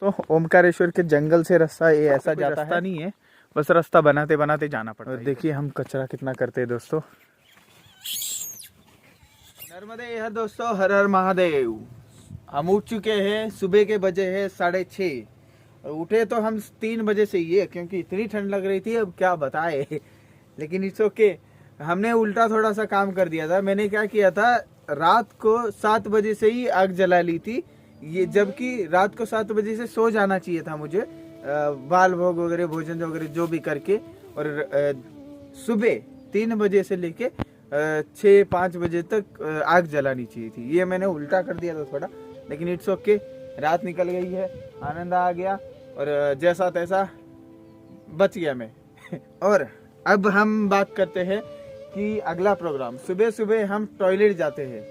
तो ओमकारेश्वर के जंगल से रास्ता ये ऐसा जाता है, नहीं है, बस रास्ता बनाते बनाते जाना पड़ता है। देखिए हम कचरा कितना करते हैं दोस्तों। नर्मदे हर दोस्तों, हर हर महादेव। हम उठ चुके हैं, सुबह के बजे है 6:30। उठे तो हम 3 बजे से ही है, क्योंकि इतनी ठंड लग रही थी, अब क्या बताए। लेकिन इट्स ओके। हमने उल्टा थोड़ा सा काम कर दिया था। मैंने क्या किया था, रात को 7 बजे से ही आग जला ली थी, ये जबकि रात को 7 बजे से सो जाना चाहिए था मुझे, बाल भोग वगैरह भोजन वगैरह जो भी करके, और सुबह 3 बजे से लेके 6-5 बजे तक आग जलानी चाहिए थी। ये मैंने उल्टा कर दिया था थोड़ा, लेकिन इट्स ओके। रात निकल गई है, आनंद आ गया, और जैसा तैसा बच गया मैं। और अब हम बात करते हैं कि अगला प्रोग्राम, सुबह सुबह हम टॉयलेट जाते हैं।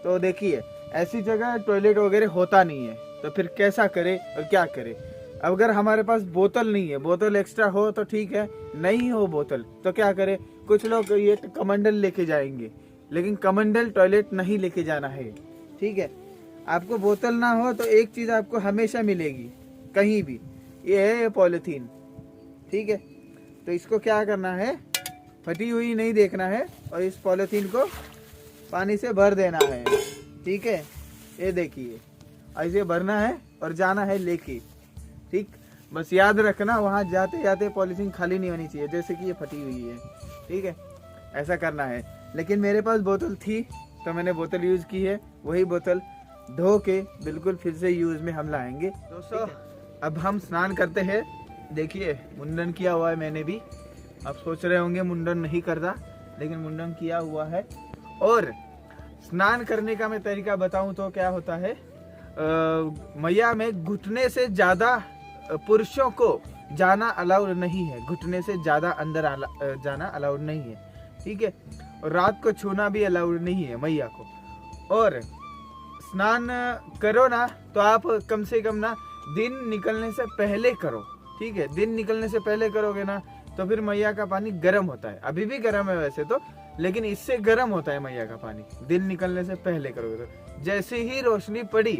तो देखिए ऐसी जगह टॉयलेट वगैरह होता नहीं है, तो फिर कैसा करे और क्या करे। अब अगर हमारे पास बोतल नहीं है, बोतल एक्स्ट्रा हो तो ठीक है, नहीं हो बोतल तो क्या करे। कुछ लोग ये कमंडल लेके जाएंगे, लेकिन कमंडल टॉयलेट नहीं लेके जाना है, ठीक है। आपको बोतल ना हो तो एक चीज आपको हमेशा मिलेगी कहीं भी, ये है ये पॉलिथीन, ठीक है। तो इसको क्या करना है, फटी हुई नहीं देखना है, और इस पॉलिथीन को पानी से भर देना है, ठीक है। ये देखिए ऐसे भरना है और जाना है लेके, ठीक। बस याद रखना वहां जाते जाते पॉलिथीन खाली नहीं होनी चाहिए, जैसे कि ये फटी हुई है, ठीक है। ऐसा करना है। लेकिन मेरे पास बोतल थी तो मैंने बोतल यूज की है, वही बोतल धो के बिल्कुल फिर से यूज में हम लाएंगे। दोस्तों अब हम स्नान करते हैं। देखिए मुंडन किया हुआ है मैंने भी। आप सोच रहे होंगे मुंडन नहीं करता, लेकिन मुंडन किया हुआ है। और स्नान करने का मैं तरीका बताऊं तो क्या होता है, मैया में घुटने से ज्यादा पुरुषों को जाना अलाउड नहीं है, घुटने से ज्यादा अंदर जाना अलाउड नहीं है, ठीक है। और रात को छूना भी अलाउड नहीं है मैया को। और स्नान करो ना तो आप कम से कम ना दिन निकलने से पहले करो, ठीक है। दिन निकलने से पहले करोगे ना तो फिर मैया का पानी गर्म होता है, अभी भी गर्म है वैसे तो, लेकिन इससे गर्म होता है मैया का पानी। दिन निकलने से पहले करोगे तो जैसे ही रोशनी पड़ी,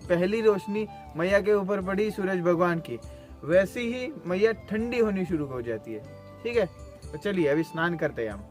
पहली रोशनी मैया के ऊपर पड़ी सूरज भगवान की, वैसे ही मैया ठंडी होनी शुरू हो जाती है, ठीक है। तो चलिए अभी स्नान करते हैं हम।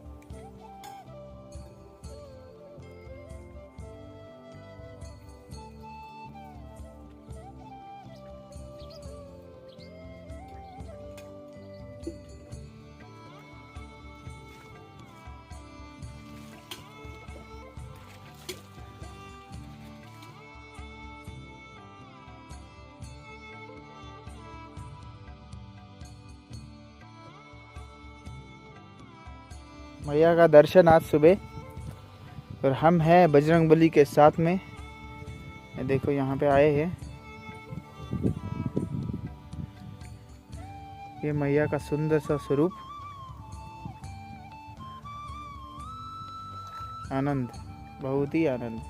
मैया का दर्शन आज सुबह, और हम हैं बजरंगबली के साथ में। देखो यहाँ पे आए हैं, ये मैया का सुंदर सा स्वरूप। आनंद, बहुत ही आनंद।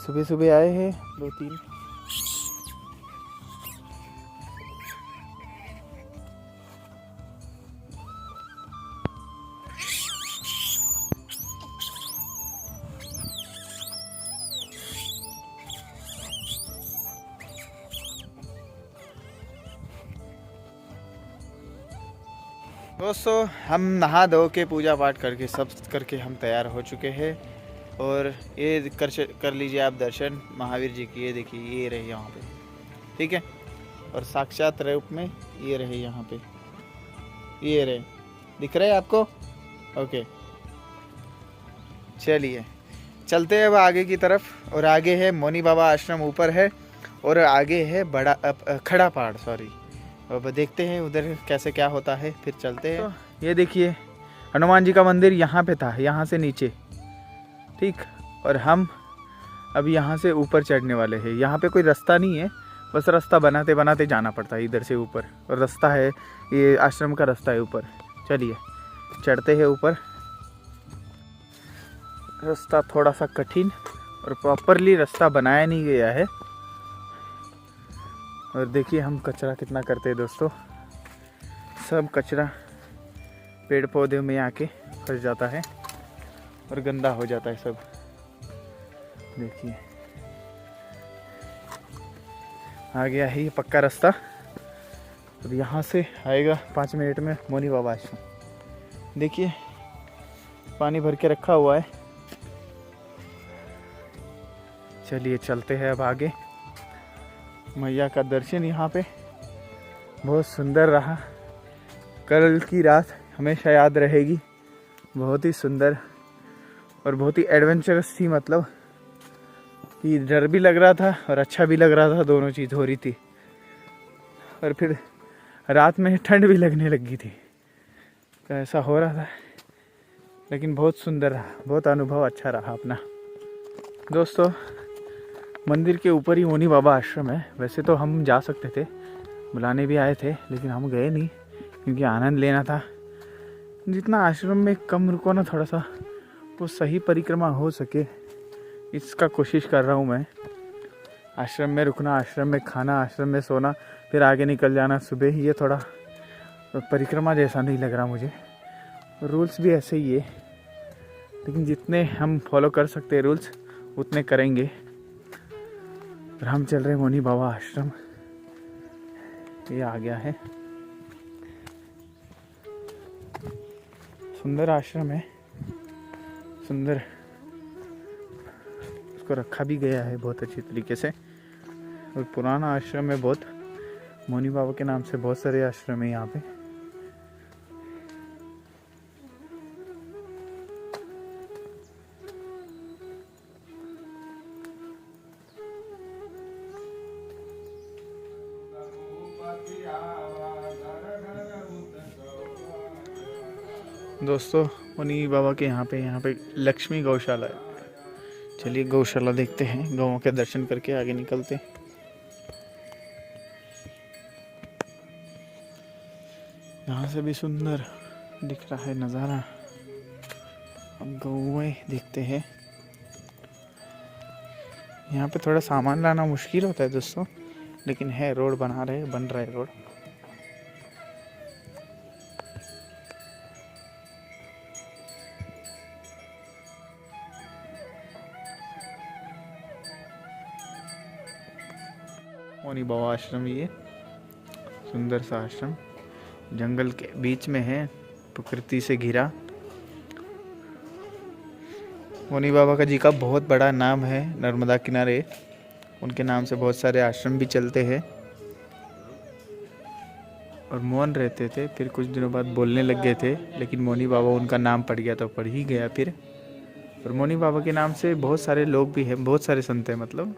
सुबह सुबह आए हैं 2-3। दोस्तों हम नहा धो के पूजा पाठ करके सब करके हम तैयार हो चुके हैं। और ये कर लीजिए आप दर्शन महावीर जी की। ये देखिए ये रहे यहाँ पे, ठीक है। और साक्षात रूप में ये रहे यहाँ पे, ये रहे, दिख रहे हैं आपको? ओके चलिए चलते हैं अब आगे की तरफ। और आगे है मोनी बाबा आश्रम ऊपर है, और आगे है बड़ा खड़ा पहाड़, सॉरी। अब देखते हैं उधर कैसे क्या होता है, फिर चलते हैं। तो ये देखिए हनुमान जी का मंदिर यहाँ पे था, यहाँ से नीचे, ठीक। और हम अब यहाँ से ऊपर चढ़ने वाले हैं। यहाँ पे कोई रास्ता नहीं है, बस रास्ता बनाते बनाते जाना पड़ता है इधर से ऊपर। और रास्ता है, ये आश्रम का रास्ता है ऊपर। चलिए चढ़ते हैं ऊपर। रास्ता थोड़ा सा कठिन और प्रॉपरली रास्ता बनाया नहीं गया है। और देखिए हम कचरा कितना करते हैं दोस्तों। सब कचरा पेड़ पौधे में आके फंस जाता है और गंदा हो जाता है सब। देखिए आ गया है ये पक्का रास्ता। अब यहाँ से आएगा 5 मिनट में मोनी बाबा आश्रम। देखिए पानी भर के रखा हुआ है। चलिए चलते हैं अब आगे। मैया का दर्शन यहाँ पे बहुत सुंदर रहा। कल की रात हमेशा याद रहेगी। बहुत ही सुंदर और बहुत ही एडवेंचरस थी, मतलब कि डर भी लग रहा था और अच्छा भी लग रहा था, दोनों चीज़ हो रही थी। और फिर रात में ठंड भी लगने लगी थी, तो ऐसा हो रहा था। लेकिन बहुत सुंदर रहा, बहुत अनुभव अच्छा रहा अपना। दोस्तों मंदिर के ऊपर ही मोनी बाबा आश्रम है। वैसे तो हम जा सकते थे, बुलाने भी आए थे, लेकिन हम गए नहीं क्योंकि आनंद लेना था। जितना आश्रम में कम रुको ना, थोड़ा सा वो सही परिक्रमा हो सके, इसका कोशिश कर रहा हूँ मैं। आश्रम में रुकना, आश्रम में खाना, आश्रम में सोना, फिर आगे निकल जाना सुबह, ये थोड़ा परिक्रमा जैसा नहीं लग रहा मुझे। रूल्स भी ऐसे ही है, लेकिन जितने हम फॉलो कर सकते हैं रूल्स उतने करेंगे। और हम चल रहे हैं मोनी बाबा आश्रम। ये आ गया है, सुंदर आश्रम है, सुंदर उसको रखा भी गया है बहुत अच्छी तरीके से। और पुराना आश्रम है बहुत। मोनी बाबा के नाम से बहुत सारे आश्रम है यहाँ पे। दोस्तों मोनी बाबा के यहाँ पे लक्ष्मी गौशाला है। चलिए गौशाला देखते हैं, गौओं के दर्शन करके आगे निकलते हैं। यहाँ से भी सुंदर दिख रहा है नज़ारा। अब गौएं देखते हैं। यहाँ पे थोड़ा सामान लाना मुश्किल होता है दोस्तों, लेकिन है, रोड बन रहा है रोड। मोनी बाबा आश्रम, ये सुंदर सा आश्रम जंगल के बीच में है, प्रकृति से घिरा। मोनी बाबा का जी का बहुत बड़ा नाम है नर्मदा किनारे। उनके नाम से बहुत सारे आश्रम भी चलते हैं। और मौन रहते थे, फिर कुछ दिनों बाद बोलने लग गए थे, लेकिन मोनी बाबा उनका नाम पड़ गया तो पड़ ही गया फिर। और मोनी बाबा के नाम से बहुत सारे लोग भी हैं, बहुत सारे संत हैं मतलब।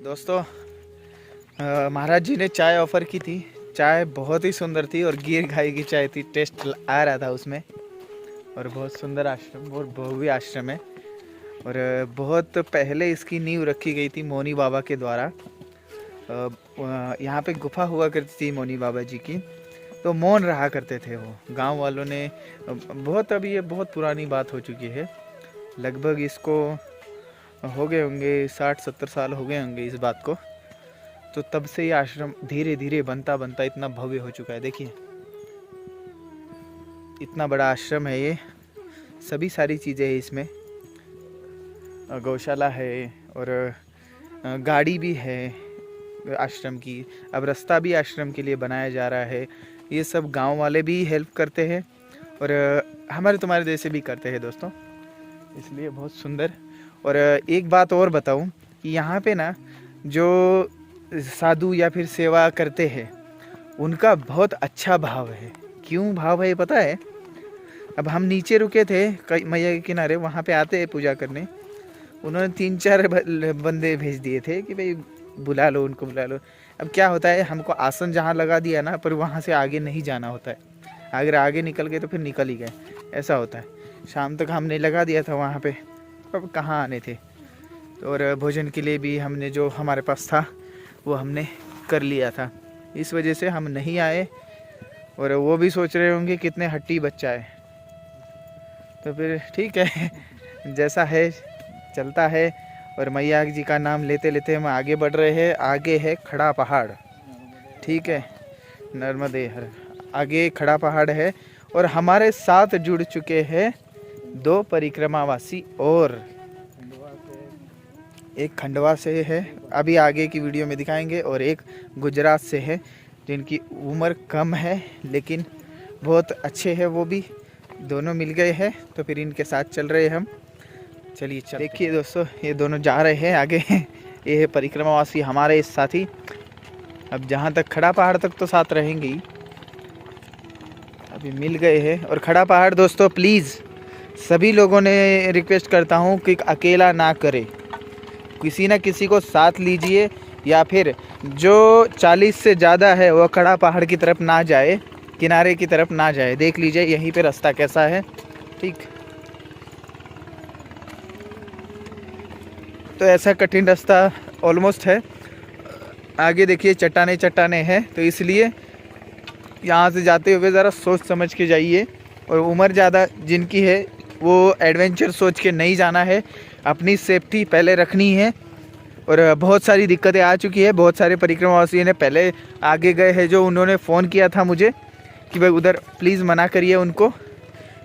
दोस्तों महाराज जी ने चाय ऑफ़र की थी। चाय बहुत ही सुंदर थी और गिर गाय की चाय थी, टेस्ट आ रहा था उसमें। और बहुत सुंदर आश्रम और भव्य आश्रम है। और बहुत पहले इसकी नींव रखी गई थी मोनी बाबा के द्वारा। यहाँ पे गुफा हुआ करती थी मोनी बाबा जी की, तो मौन रहा करते थे वो। गांव वालों ने बहुत, अभी ये बहुत पुरानी बात हो चुकी है, लगभग इसको हो गए होंगे 60-70 साल हो गए होंगे इस बात को। तो तब से ये आश्रम धीरे धीरे बनता बनता इतना भव्य हो चुका है। देखिए इतना बड़ा आश्रम है ये, सभी सारी चीज़ें हैं इसमें। गौशाला है और गाड़ी भी है आश्रम की। अब रास्ता भी आश्रम के लिए बनाया जा रहा है। ये सब गांव वाले भी हेल्प करते हैं और हमारे तुम्हारे जैसे भी करते हैं दोस्तों, इसलिए बहुत सुंदर। और एक बात और बताऊं कि यहाँ पे ना जो साधु या फिर सेवा करते हैं उनका बहुत अच्छा भाव है। क्यों भाव है पता है? अब हम नीचे रुके थे मैया के किनारे, वहाँ पे आते हैं पूजा करने। उन्होंने 3-4 बंदे भेज दिए थे कि भाई बुला लो उनको, बुला लो। अब क्या होता है, हमको आसन जहाँ लगा दिया ना, पर वहाँ से आगे नहीं जाना होता है। अगर आगे निकल गए तो फिर निकल ही गए, ऐसा होता है। शाम तक हमने लगा दिया था वहाँ पे, अब कहाँ आने थे। और भोजन के लिए भी हमने जो हमारे पास था वो हमने कर लिया था, इस वजह से हम नहीं आए। और वो भी सोच रहे होंगे कितने हट्टी बच्चा है। तो फिर ठीक है, जैसा है चलता है। और मैया जी का नाम लेते लेते हम आगे बढ़ रहे हैं। आगे है खड़ा पहाड़, ठीक है। नर्मदे हर। आगे खड़ा पहाड़ है और हमारे साथ जुड़ चुके हैं 2 परिक्रमावासी और एक खंडवा से है, अभी आगे की वीडियो में दिखाएंगे, और एक गुजरात से है जिनकी उम्र कम है लेकिन बहुत अच्छे हैं, वो भी दोनों मिल गए हैं तो फिर इनके साथ चल रहे हैं हम। चलिए देखिए दोस्तों, ये दोनों जा रहे हैं आगे। ये है परिक्रमावासी हमारे साथी। अब जहाँ तक खड़ा पहाड़ तक तो साथ रहेंगे ही, अभी मिल गए हैं। और खड़ा पहाड़ दोस्तों प्लीज़ सभी लोगों ने रिक्वेस्ट करता हूँ कि अकेला ना करे, किसी ना किसी को साथ लीजिए, या फिर जो 40 से ज़्यादा है वो खड़ा पहाड़ की तरफ ना जाए, किनारे की तरफ ना जाए। देख लीजिए यहीं पे रास्ता कैसा है, ठीक। तो ऐसा कठिन रास्ता ऑलमोस्ट है। आगे देखिए चट्टाने चट्टाने हैं, तो इसलिए यहाँ से जाते हुए ज़रा सोच समझ के जाइए। और उम्र ज़्यादा जिनकी है वो एडवेंचर सोच के नहीं जाना है, अपनी सेफ्टी पहले रखनी है। और बहुत सारी दिक्कतें आ चुकी है, बहुत सारे परिक्रमावासियों ने पहले आगे गए हैं जो उन्होंने फ़ोन किया था मुझे कि भाई उधर प्लीज़ मना करिए उनको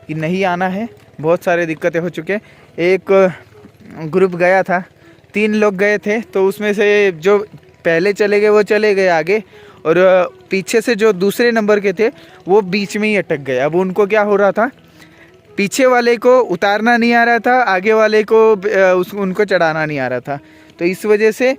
कि नहीं आना है। बहुत सारे दिक्कतें हो चुके। एक ग्रुप गया था, 3 लोग गए थे, तो उसमें से जो पहले चले गए वो चले गए आगे, और पीछे से जो दूसरे नंबर के थे वो बीच में ही अटक गए। अब उनको क्या हो रहा था, पीछे वाले को उतारना नहीं आ रहा था, आगे वाले को उनको चढ़ाना नहीं आ रहा था। तो इस वजह से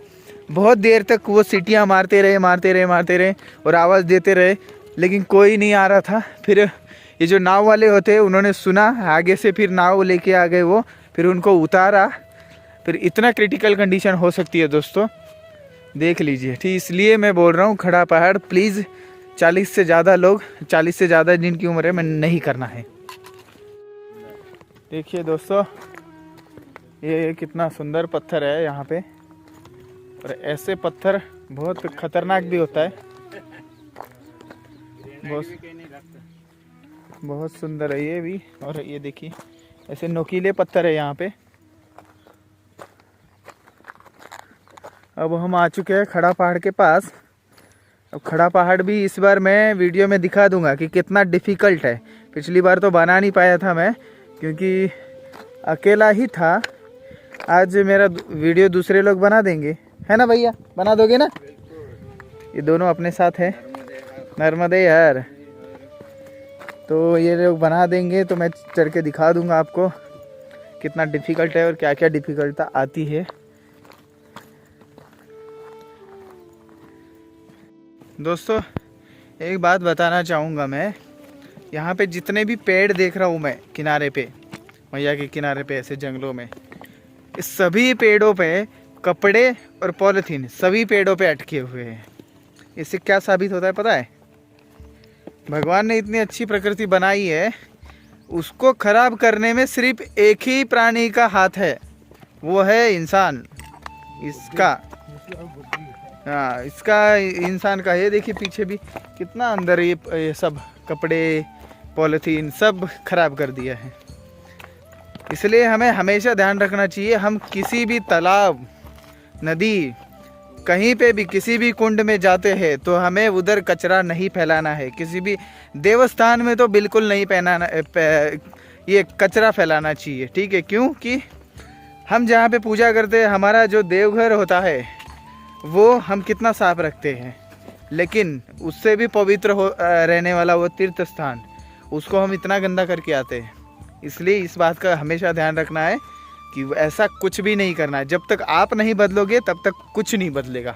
बहुत देर तक वो सीटियाँ मारते रहे और आवाज़ देते रहे, लेकिन कोई नहीं आ रहा था। फिर ये जो नाव वाले होते हैं उन्होंने सुना, आगे से फिर नाव लेके आ गए वो, फिर उनको उतारा। फिर इतना क्रिटिकल कंडीशन हो सकती है दोस्तों, देख लीजिए। ठीक, इसलिए मैं बोल रहा हूँ खड़ा पहाड़ प्लीज़ 40 से ज़्यादा लोग, 40 से ज़्यादा जिनकी उम्र है, मैं नहीं करना है। देखिए दोस्तों ये कितना सुंदर पत्थर है यहाँ पे, और ऐसे पत्थर बहुत खतरनाक भी होता है। बहुत सुंदर है ये भी। और ये देखिए ऐसे नोकीले पत्थर है यहाँ पे। अब हम आ चुके हैं खड़ा पहाड़ के पास। अब खड़ा पहाड़ भी इस बार मैं वीडियो में दिखा दूंगा कि कितना डिफ़िकल्ट है। पिछली बार तो बना नहीं पाया था मैं, क्योंकि अकेला ही था। आज मेरा वीडियो दूसरे लोग बना देंगे, है ना भैया, बना दोगे ना? ये दोनों अपने साथ हैं, नर्मदे यार, तो ये लोग बना देंगे। तो मैं चढ़ के दिखा दूंगा आपको कितना डिफ़िकल्ट है और क्या क्या डिफ़िकल्टता आती है। दोस्तों एक बात बताना चाहूँगा मैं, यहाँ पे जितने भी पेड़ देख रहा हूँ मैं किनारे पे, मैया के किनारे पे ऐसे जंगलों में, इस सभी पेड़ों पे कपड़े और पॉलीथीन सभी पेड़ों पे अटके हुए हैं। इससे क्या साबित होता है पता है? भगवान ने इतनी अच्छी प्रकृति बनाई है, उसको खराब करने में सिर्फ एक ही प्राणी का हाथ है, वो है इंसान। इसका हाँ, इसका इंसान का। ये देखिए पीछे भी कितना अंदर ये सब कपड़े पॉलीथीन सब खराब कर दिया है। इसलिए हमें हमेशा ध्यान रखना चाहिए, हम किसी भी तालाब, नदी, कहीं पे भी किसी भी कुंड में जाते हैं तो हमें उधर कचरा नहीं फैलाना है। किसी भी देवस्थान में तो बिल्कुल नहीं ये कचरा फैलाना चाहिए, ठीक है? क्योंकि हम जहाँ पे पूजा करते हैं, हमारा जो देवघर होता है वो हम कितना साफ रखते हैं, लेकिन उससे भी पवित्र रहने वाला वो तीर्थ स्थान, उसको हम इतना गंदा करके आते हैं। इसलिए इस बात का हमेशा ध्यान रखना है कि ऐसा कुछ भी नहीं करना है। जब तक आप नहीं बदलोगे तब तक कुछ नहीं बदलेगा।